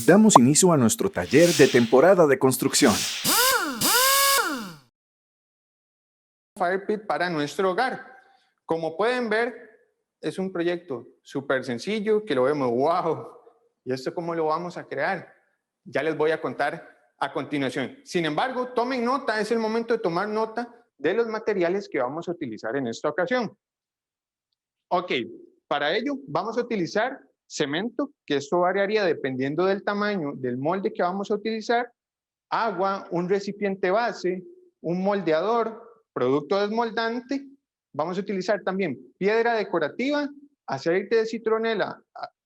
Damos inicio a nuestro taller de temporada de construcción. Fire pit para nuestro hogar. Como pueden ver, es un proyecto súper sencillo que lo vemos, wow. ¿Y esto cómo lo vamos a crear? Ya les voy a contar a continuación. Sin embargo, tomen nota, es el momento de tomar nota de los materiales que vamos a utilizar en esta ocasión. Ok, para ello vamos a utilizar cemento, que esto variaría dependiendo del tamaño del molde que vamos a utilizar, agua, un recipiente base, un moldeador, producto desmoldante. Vamos a utilizar también piedra decorativa, aceite de citronela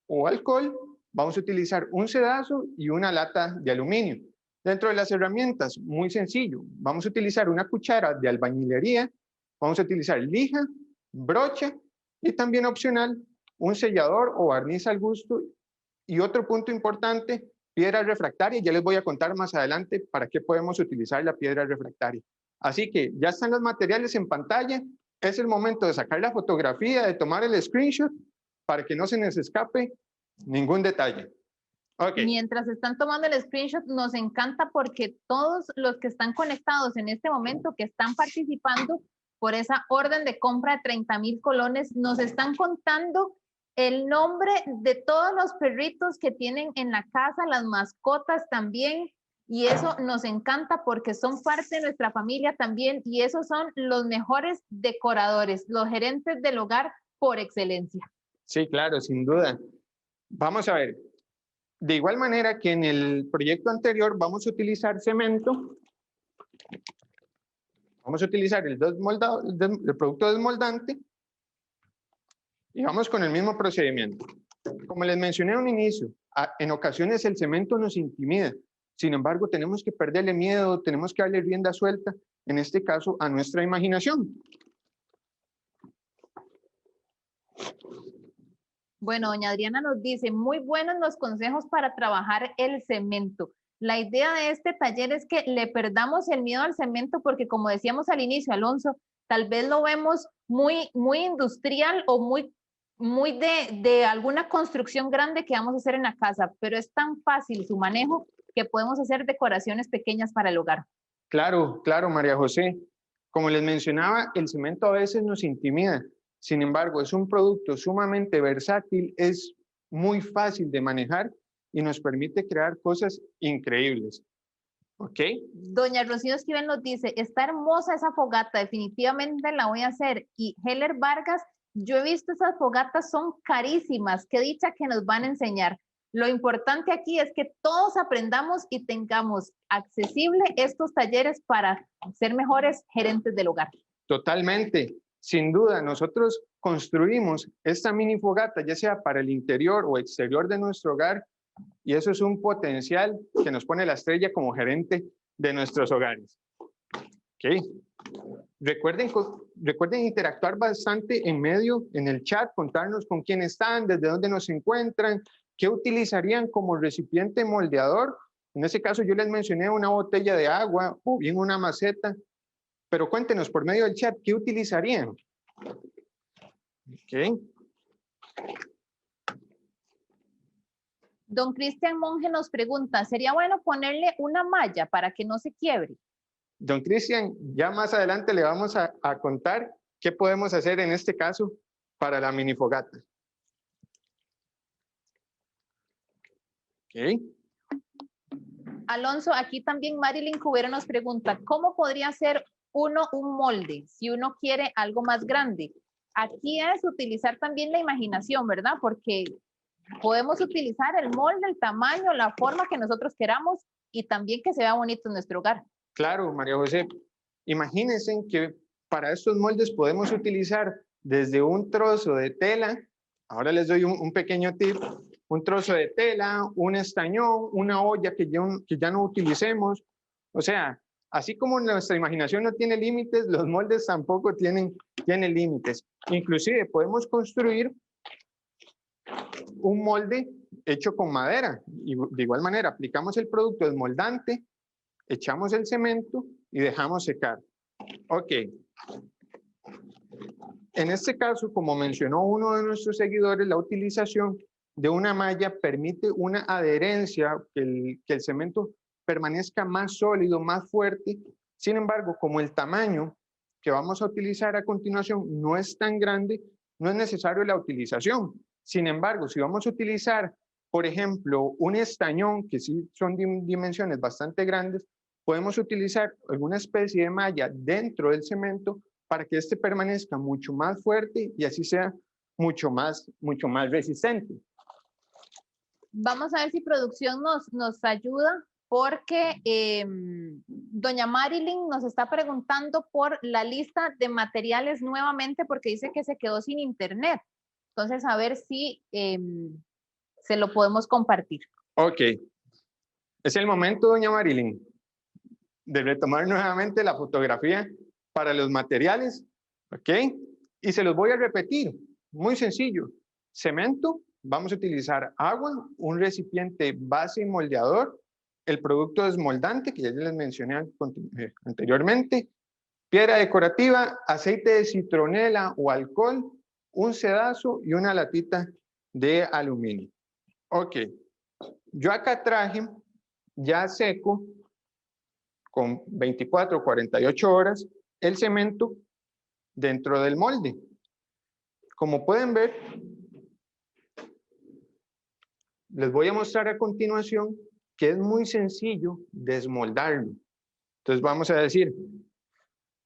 o alcohol. Vamos a utilizar un sedazo y una lata de aluminio. Dentro de las herramientas, muy sencillo, vamos a utilizar una cuchara de albañilería, vamos a utilizar lija, brocha y también opcional, un sellador o barniz al gusto. Y otro punto importante, piedra refractaria. Ya les voy a contar más adelante para qué podemos utilizar la piedra refractaria. Así que ya están los materiales en pantalla. Es el momento de sacar la fotografía, de tomar el screenshot para que no se nos escape ningún detalle. Okay. Mientras están tomando el screenshot, nos encanta porque todos los que están conectados en este momento, que están participando por esa orden de compra de 30,000 colones, nos están contando el nombre de todos los perritos que tienen en la casa, las mascotas también, y eso nos encanta porque son parte de nuestra familia también, y esos son los mejores decoradores, los gerentes del hogar por excelencia. Sí, claro, sin duda. Vamos a ver. De igual manera que en el proyecto anterior vamos a utilizar cemento, vamos a utilizar el producto desmoldante y vamos con el mismo procedimiento. Como les mencioné a un inicio, en ocasiones el cemento nos intimida. Sin embargo, tenemos que perderle miedo, tenemos que darle rienda suelta, en este caso, a nuestra imaginación. Bueno, doña Adriana nos dice, muy buenos los consejos para trabajar el cemento. La idea de este taller es que le perdamos el miedo al cemento porque, como decíamos al inicio, Alonso, tal vez lo vemos muy industrial o muy de alguna construcción grande que vamos a hacer en la casa, pero es tan fácil su manejo que podemos hacer decoraciones pequeñas para el hogar. Claro, claro, María José. Como les mencionaba, el cemento a veces nos intimida. Sin embargo, es un producto sumamente versátil, es muy fácil de manejar y nos permite crear cosas increíbles. ¿Ok? Doña Rocío Esquivel nos dice, está hermosa esa fogata, definitivamente la voy a hacer. Y Heller Vargas, yo he visto esas fogatas, son carísimas, qué dicha que nos van a enseñar. Lo importante aquí es que todos aprendamos y tengamos accesible estos talleres para ser mejores gerentes del hogar. Totalmente. Sin duda, nosotros construimos esta mini fogata, ya sea para el interior o exterior de nuestro hogar, y eso es un potencial que nos pone la estrella como gerente de nuestros hogares. ¿Okay? Recuerden interactuar bastante en medio, en el chat, contarnos con quién están, desde dónde nos encuentran, qué utilizarían como recipiente moldeador. En este caso yo les mencioné una botella de agua o bien una maceta, pero cuéntenos por medio del chat, ¿qué utilizarían? Okay. Don Cristian Monge nos pregunta, ¿sería bueno ponerle una malla para que no se quiebre? Don Cristian, ya más adelante le vamos a contar qué podemos hacer en este caso para la mini fogata. Okay. Alonso, aquí también Marilyn Cubero nos pregunta, ¿cómo podría hacer uno un molde si uno quiere algo más grande? Aquí es utilizar también la imaginación, ¿verdad? Porque podemos utilizar el molde, el tamaño, la forma que nosotros queramos y también que se vea bonito en nuestro hogar. Claro, María José. Imagínense que para estos moldes podemos utilizar desde un trozo de tela, ahora les doy un pequeño tip, un trozo de tela, un estañón, una olla que ya no utilicemos. O sea, así como nuestra imaginación no tiene límites, los moldes tampoco tienen límites. Inclusive podemos construir un molde hecho con madera. Y de igual manera, aplicamos el producto desmoldante, echamos el cemento y dejamos secar. Ok. En este caso, como mencionó uno de nuestros seguidores, la utilización de una malla permite una adherencia, que el cemento permanezca más sólido, más fuerte. Sin embargo, como el tamaño que vamos a utilizar a continuación no es tan grande, no es necesario la utilización. Sin embargo, si vamos a utilizar, por ejemplo, un estañón, que sí son dimensiones bastante grandes, podemos utilizar alguna especie de malla dentro del cemento para que este permanezca mucho más fuerte y así sea mucho más resistente. Vamos a ver si producción nos ayuda, porque doña Marilyn nos está preguntando por la lista de materiales nuevamente, porque dice que se quedó sin internet. Entonces, a ver si se lo podemos compartir. Ok. Es el momento, doña Marilyn, de retomar nuevamente la fotografía para los materiales. Ok. Y se los voy a repetir. Muy sencillo. Cemento, vamos a utilizar agua, un recipiente base y moldeador, el producto desmoldante, que ya les mencioné anteriormente, piedra decorativa, aceite de citronela o alcohol, un sedazo y una latita de aluminio. Ok, yo acá traje ya seco, con 24 o 48 horas, el cemento dentro del molde. Como pueden ver, les voy a mostrar a continuación que es muy sencillo desmoldarlo. Entonces vamos a decir,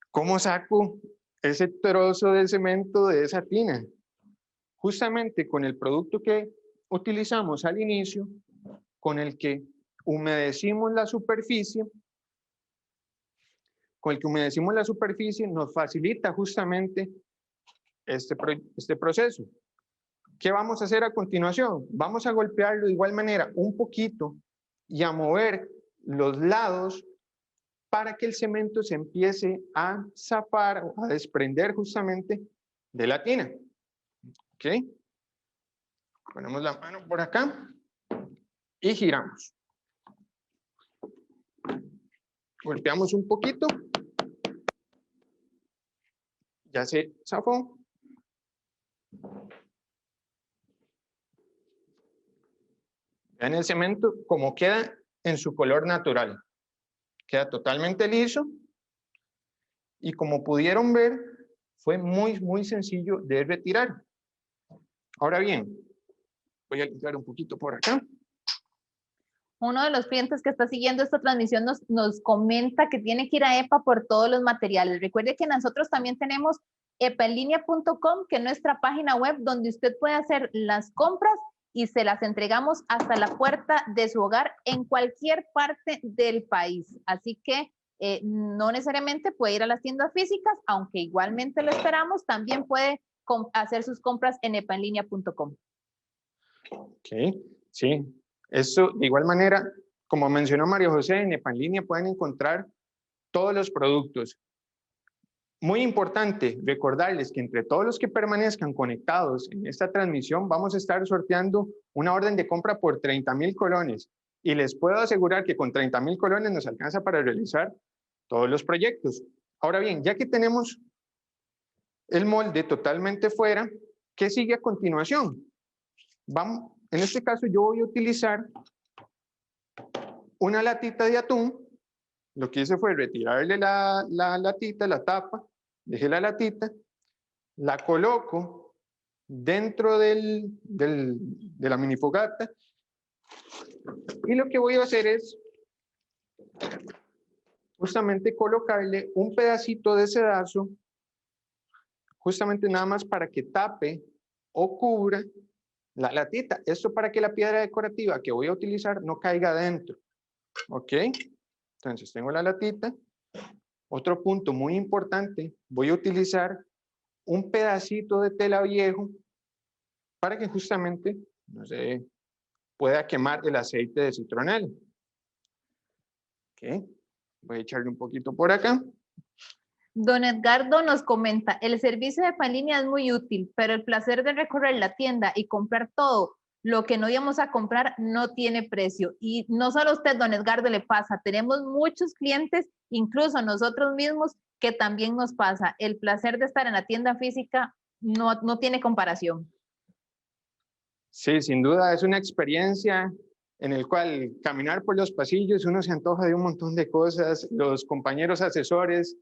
¿cómo saco ese trozo de cemento de esa tina? Justamente con el producto que utilizamos al inicio, con el que humedecimos la superficie, nos facilita justamente este proceso. ¿Qué vamos a hacer a continuación? Vamos a golpearlo de igual manera un poquito y a mover los lados para que el cemento se empiece a zafar o a desprender justamente de la tina. ¿Ok? Ponemos la mano por acá y giramos. Golpeamos un poquito. Ya se zafó. Vean el cemento como queda en su color natural. Queda totalmente liso. Y como pudieron ver, fue muy sencillo de retirar. Ahora bien, voy a limpiar un poquito por acá. Uno de los clientes que está siguiendo esta transmisión nos comenta que tiene que ir a EPA por todos los materiales. Recuerde que nosotros también tenemos epaenlinea.com, que es nuestra página web donde usted puede hacer las compras y se las entregamos hasta la puerta de su hogar en cualquier parte del país. Así que no necesariamente puede ir a las tiendas físicas, aunque igualmente lo esperamos, también puede hacer sus compras en epaenlinea.com. Ok, sí. Eso, de igual manera, como mencionó María José, en EPA en línea pueden encontrar todos los productos. Muy importante recordarles que entre todos los que permanezcan conectados en esta transmisión vamos a estar sorteando una orden de compra por 30,000 colones. Y les puedo asegurar que con 30,000 colones nos alcanza para realizar todos los proyectos. Ahora bien, ya que tenemos el molde totalmente fuera, ¿qué sigue a continuación? Vamos, en este caso yo voy a utilizar una latita de atún. Lo que hice fue retirarle la latita, la tapa, dejé la latita, la coloco dentro de la minifogata y lo que voy a hacer es justamente colocarle un pedacito de sedazo, justamente nada más para que tape o cubra la latita. Esto para que la piedra decorativa que voy a utilizar no caiga adentro. ¿Ok? Entonces tengo la latita. Otro punto muy importante, voy a utilizar un pedacito de tela viejo para que justamente no se pueda quemar el aceite de citronela. Ok, voy a echarle un poquito por acá. Don Edgardo nos comenta, el servicio de EPA en línea es muy útil, pero el placer de recorrer la tienda y comprar todo lo que no íbamos a comprar no tiene precio. Y no solo a usted, don Edgardo, le pasa. Tenemos muchos clientes, incluso nosotros mismos, que también nos pasa. El placer de estar en la tienda física no tiene comparación. Sí, sin duda es una experiencia en el cual caminar por los pasillos uno se antoja de un montón de cosas, los compañeros asesores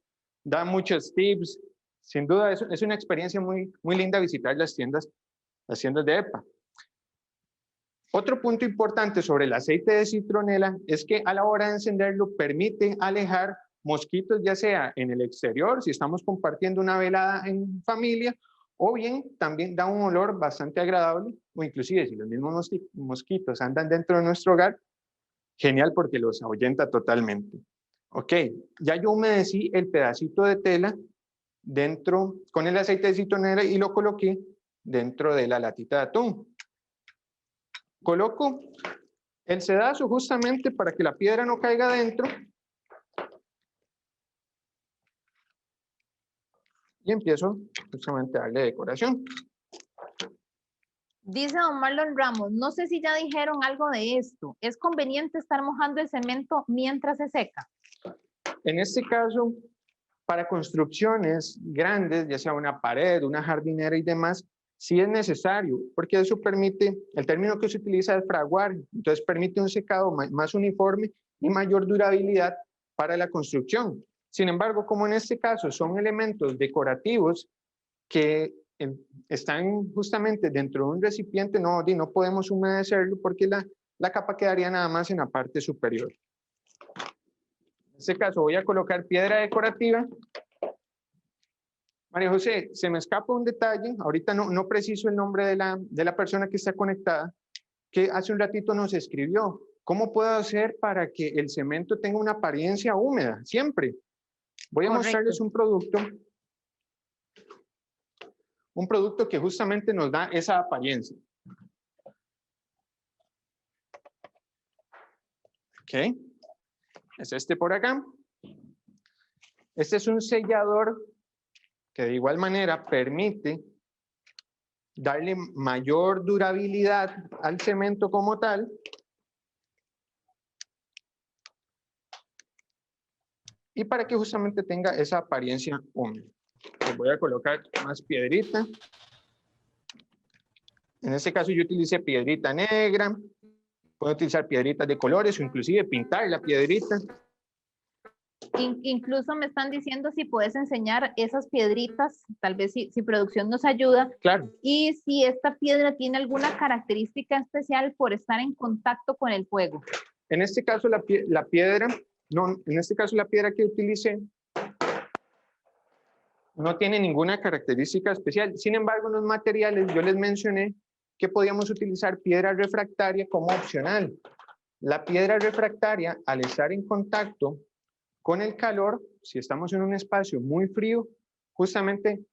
dan muchos tips, sin duda es una experiencia muy linda visitar las tiendas de EPA. Otro punto importante sobre el aceite de citronela es que a la hora de encenderlo permite alejar mosquitos, ya sea en el exterior, si estamos compartiendo una velada en familia, o bien también da un olor bastante agradable, o inclusive si los mismos mosquitos andan dentro de nuestro hogar, genial porque los ahuyenta totalmente. Ok, ya yo humedecí el pedacito de tela dentro con el aceite de citronela y lo coloqué dentro de la latita de atún. Coloco el sedazo justamente para que la piedra no caiga dentro y empiezo justamente a darle decoración. Dice don Marlon Ramos, no sé si ya dijeron algo de esto. ¿Es conveniente estar mojando el cemento mientras se seca? En este caso, para construcciones grandes, ya sea una pared, una jardinera y demás, sí es necesario, porque eso permite, el término que se utiliza es fraguar, entonces permite un secado más uniforme y mayor durabilidad para la construcción. Sin embargo, como en este caso son elementos decorativos que están justamente dentro de un recipiente, no podemos humedecerlo porque la capa quedaría nada más en la parte superior. En este caso voy a colocar piedra decorativa. María José, se me escapa un detalle, ahorita no preciso el nombre de la persona que está conectada, que hace un ratito nos escribió. ¿Cómo puedo hacer para que el cemento tenga una apariencia húmeda? Siempre. Voy a mostrarles un producto que justamente nos da esa apariencia. Ok, es este por acá. Este es un sellador que de igual manera permite darle mayor durabilidad al cemento como tal. Y para que justamente tenga esa apariencia húmeda. Les voy a colocar más piedrita. En este caso yo utilicé piedrita negra. Puedo utilizar piedritas de colores o inclusive pintar la piedrita. Incluso me están diciendo si puedes enseñar esas piedritas, tal vez si producción nos ayuda. Claro. Y si esta piedra tiene alguna característica especial por estar en contacto con el fuego. En este caso la piedra que utilicé no tiene ninguna característica especial. Sin embargo, en los materiales yo les mencioné que podíamos utilizar piedra refractaria como opcional. La piedra refractaria, al estar en contacto con el calor, si estamos en un espacio muy frío, justamente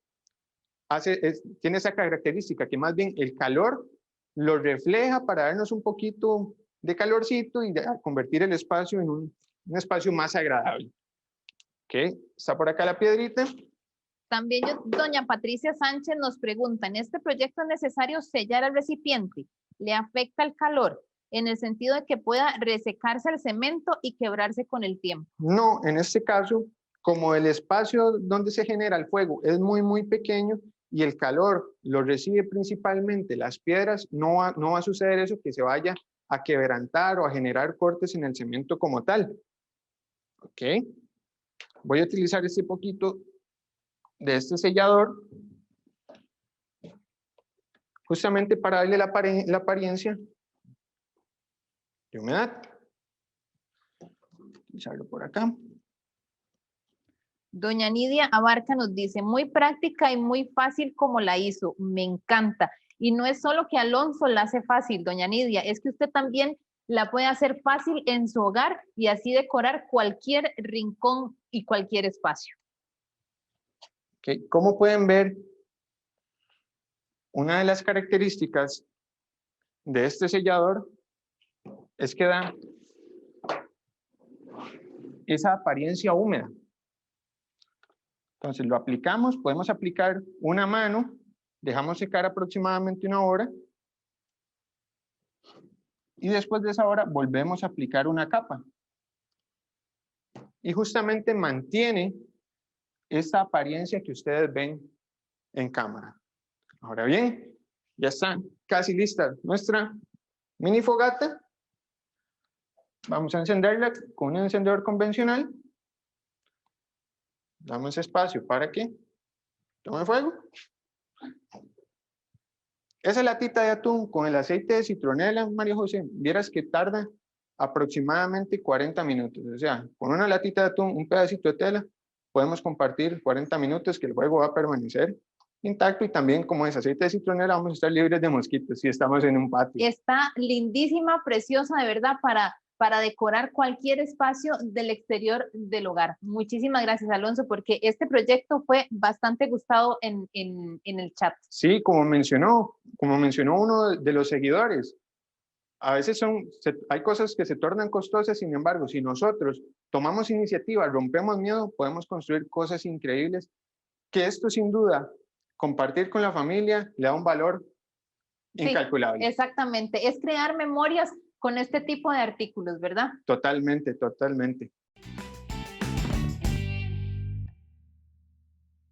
tiene esa característica que más bien el calor lo refleja para darnos un poquito de calorcito y convertir el espacio en un espacio más agradable. Ok, está por acá la piedrita. También doña Patricia Sánchez nos pregunta, ¿en este proyecto es necesario sellar el recipiente? ¿Le afecta el calor? En el sentido de que pueda resecarse el cemento y quebrarse con el tiempo. No, en este caso, como el espacio donde se genera el fuego es muy pequeño y el calor lo recibe principalmente las piedras, no va a suceder eso que se vaya a quebrantar o a generar cortes en el cemento como tal. Ok, voy a utilizar este poquito de este sellador justamente para darle la apariencia de humedad. Utilizarlo por acá. Doña Nidia Abarca nos dice, muy práctica y muy fácil como la hizo, me encanta. Y no es solo que Alonso la hace fácil, doña Nidia, es que usted también la puede hacer fácil en su hogar y así decorar cualquier rincón y cualquier espacio. Okay. Como pueden ver, una de las características de este sellador es que da esa apariencia húmeda. Entonces lo aplicamos, podemos aplicar una mano, dejamos secar aproximadamente 1 hora y después de esa hora volvemos a aplicar una capa. Y justamente mantiene esta apariencia que ustedes ven en cámara. Ahora bien, Ya está casi lista nuestra mini fogata. Vamos a encenderla con un encendedor convencional. Damos espacio para que tome fuego. Esa latita de atún con el aceite de citronela, María José, vieras que tarda aproximadamente 40 minutos. O sea, con una latita de atún, un pedacito de tela, podemos compartir 40 minutos que el fuego va a permanecer intacto, y también como es aceite de citronela vamos a estar libres de mosquitos si estamos en un patio. Está lindísima, preciosa, de verdad, para decorar cualquier espacio del exterior del hogar. Muchísimas gracias, Alonso, porque este proyecto fue bastante gustado en el chat. Sí, como mencionó uno de los seguidores, a veces hay cosas que se tornan costosas, sin embargo, si nosotros tomamos iniciativa, rompemos miedo, podemos construir cosas increíbles, que esto sin duda, compartir con la familia, le da un valor incalculable. Sí, exactamente, es crear memorias con este tipo de artículos, ¿verdad? Totalmente, totalmente.